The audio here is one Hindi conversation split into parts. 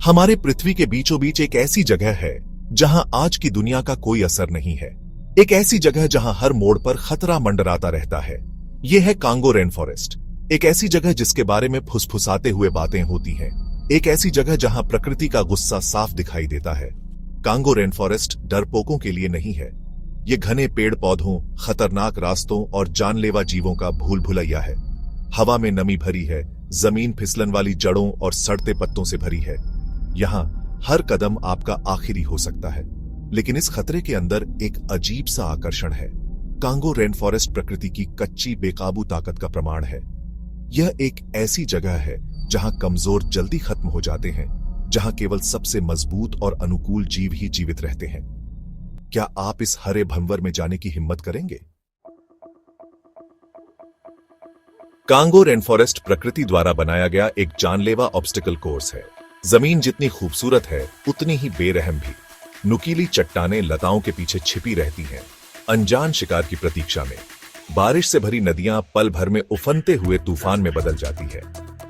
हमारे पृथ्वी के बीचों बीच एक ऐसी जगह है जहां आज की दुनिया का कोई असर नहीं है। एक ऐसी जगह जहां हर मोड़ पर खतरा मंडराता रहता है। यह है कांगो रेन फॉरेस्ट। एक ऐसी जगह जिसके बारे में फुसफुसाते हुए बातें होती हैं। एक ऐसी जगह जहां प्रकृति का गुस्सा साफ दिखाई देता है। कांगो रेन फॉरेस्ट डरपोकों के लिए नहीं है। ये घने पेड़ पौधों, खतरनाक रास्तों और जानलेवा जीवों का भूल भुलैया है। हवा में नमी भरी है, जमीन फिसलन वाली जड़ों और सड़ते पत्तों से भरी है। यहां हर कदम आपका आखिरी हो सकता है। लेकिन इस खतरे के अंदर एक अजीब सा आकर्षण है। कांगो रेन फॉरेस्ट प्रकृति की कच्ची बेकाबू ताकत का प्रमाण है। यह एक ऐसी जगह है जहां कमजोर जल्दी खत्म हो जाते हैं, जहां केवल सबसे मजबूत और अनुकूल जीव ही जीवित रहते हैं। क्या आप इस हरे भंवर में जाने की हिम्मत करेंगे? कांगो रेन फॉरेस्ट प्रकृति द्वारा बनाया गया एक जानलेवा ऑब्स्टिकल कोर्स है। जमीन जितनी खूबसूरत है उतनी ही बेरहम भी। नुकीली चट्टानें लताओं के पीछे छिपी रहती हैं, अनजान शिकार की प्रतीक्षा में। बारिश से भरी नदियां पल भर में उफनते हुए तूफान में बदल जाती है।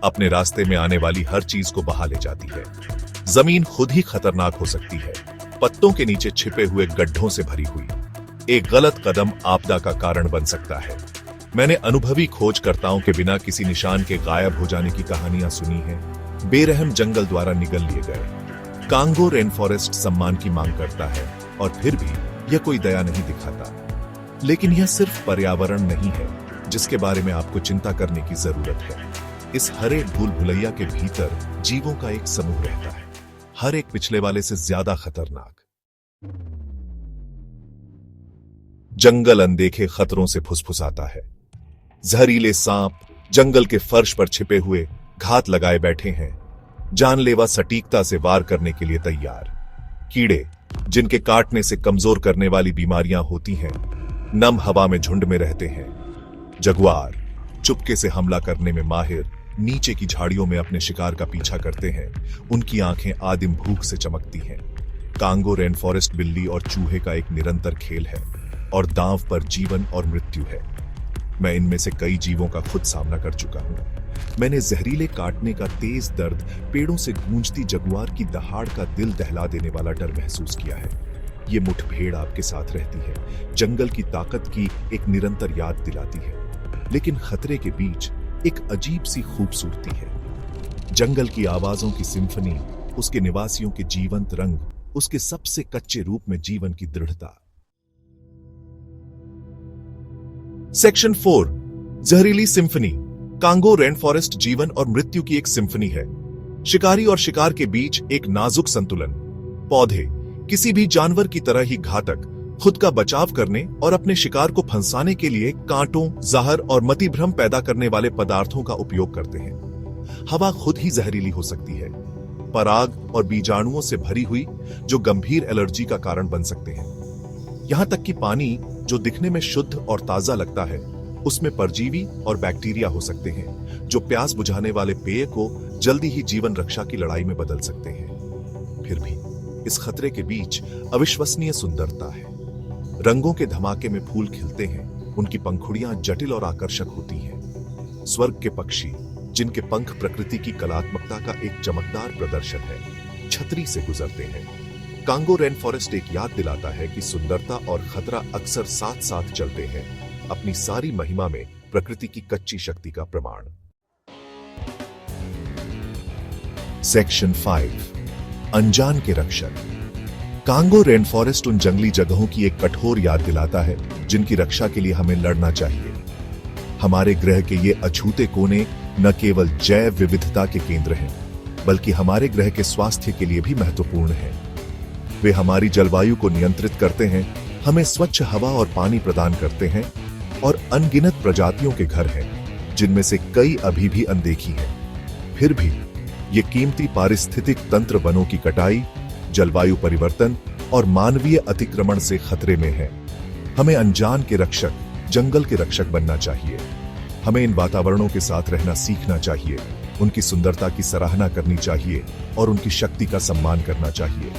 अपने रास्ते में आने वाली हर चीज को बहा ले जाती है। जमीन खुद ही खतरनाक हो सकती है, पत्तों के नीचे छिपे हुए गड्ढों से भरी हुई। एक गलत कदम आपदा का कारण बन सकता है। मैंने अनुभवी खोजकर्ताओं के बिना किसी निशान के गायब हो जाने की कहानियां सुनी हैं। बेरहम जंगल द्वारा निगल लिए गए। कांगो रेन फॉरेस्ट सम्मान की मांग करता है और फिर भी यह कोई दया नहीं दिखाता। लेकिन यह सिर्फ पर्यावरण नहीं है जिसके बारे में आपको चिंता करने की जरूरत है। इस हरे भूल भुलैया के भीतर जीवों का एक समूह रहता है, हर एक पिछले वाले से ज्यादा खतरनाक। जंगल अनदेखे खतरों से फुसफुसाता है। जहरीले सांप जंगल के फर्श पर छिपे हुए घात लगाए बैठे हैं, जानलेवा सटीकता से वार करने के लिए तैयार। कीड़े जिनके काटने से कमजोर करने वाली बीमारियां होती हैं, नम हवा में झुंड में रहते हैं। जगुआर चुपके से हमला करने में माहिर, नीचे की झाड़ियों में अपने शिकार का पीछा करते हैं। उनकी आंखें आदिम भूख से चमकती हैं। कांगो रेन फॉरेस्ट बिल्ली और चूहे का एक निरंतर खेल है और दांव पर जीवन और मृत्यु है। मैं इनमें से कई जीवों का खुद सामना कर चुका हूं। मैंने जहरीले काटने का तेज दर्द, पेड़ों से गूंजती जगुआर की दहाड़ का दिल दहला देने वाला डर महसूस किया है। ये मुठभेड़ आपके साथ रहती है, जंगल की ताकत की एक निरंतर याद दिलाती है। लेकिन खतरे के बीच एक अजीब सी खूबसूरती है। जंगल की आवाजों की सिम्फनी, उसके निवासियों के जीवंत रंग, उसके सबसे कच्चे रूप में जीवन की दृढ़ता। सेक्शन 4, जहरीली सिम्फनी। कांगो रेन फॉरेस्ट जीवन और मृत्यु की एक सिम्फनी है। शिकारी और शिकार के बीच एक नाजुक संतुलन। पौधे किसी भी जानवर की तरह ही घातक, खुद का बचाव करने और अपने शिकार को फंसाने के लिए कांटों, जहर और मतिभ्रम पैदा करने वाले पदार्थों का उपयोग करते हैं। हवा खुद ही जहरीली हो सकती है, पराग और बीजाणुओं से भरी हुई, जो गंभीर एलर्जी का कारण बन सकते हैं। यहां तक कि पानी जो दिखने में शुद्ध और ताजा लगता है, उसमें परजीवी और बैक्टीरिया हो सकते हैं, जो प्यास बुझाने वाले पेय को जल्दी ही जीवन रक्षा की लड़ाई में बदल सकते हैं। फिर भी इस खतरे के बीच अविश्वसनीय सुंदरता है। रंगों के धमाके में फूल खिलते हैं, उनकी पंखुड़ियां जटिल और आकर्षक होती हैं। स्वर्ग के पक्षी जिनके पंख प्रकृति की कलात्मकता का एक चमकदार प्रदर्शन है, छतरी से गुजरते हैं। कांगो रेन फॉरेस्ट एक याद दिलाता है कि सुंदरता और खतरा अक्सर साथ साथ चलते हैं, अपनी सारी महिमा में प्रकृति की कच्ची शक्ति का प्रमाण। सेक्शन 5, अनजान के रक्षक। कांगो रेन फॉरेस्ट उन जंगली जगहों की एक कठोर याद दिलाता है जिनकी रक्षा के लिए हमें लड़ना चाहिए। हमारे ग्रह के ये अछूते कोने न केवल जैव विविधता के केंद्र हैं, बल्कि हमारे ग्रह के स्वास्थ्य के लिए भी महत्वपूर्ण हैं। वे हमारी जलवायु को नियंत्रित करते हैं, हमें स्वच्छ हवा और पानी प्रदान करते हैं और अनगिनत प्रजातियों के घर हैं, जिनमें से कई अभी भी अनदेखी हैं। फिर भी ये कीमती पारिस्थितिक तंत्र वनों की कटाई, जलवायु परिवर्तन और मानवीय अतिक्रमण से खतरे में है। हमें अनजान के रक्षक, जंगल के रक्षक बनना चाहिए। हमें इन वातावरणों के साथ रहना सीखना चाहिए, उनकी सुंदरता की सराहना करनी चाहिए और उनकी शक्ति का सम्मान करना चाहिए।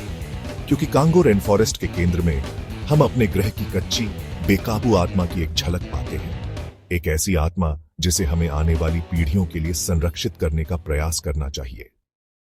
क्योंकि कांगो रेन फॉरेस्ट के केंद्र में हम अपने ग्रह की कच्ची, बेकाबू आत्मा की एक झलक पाते हैं। एक ऐसी आत्मा जिसे हमें आने वाली पीढ़ियों के लिए संरक्षित करने का प्रयास करना चाहिए।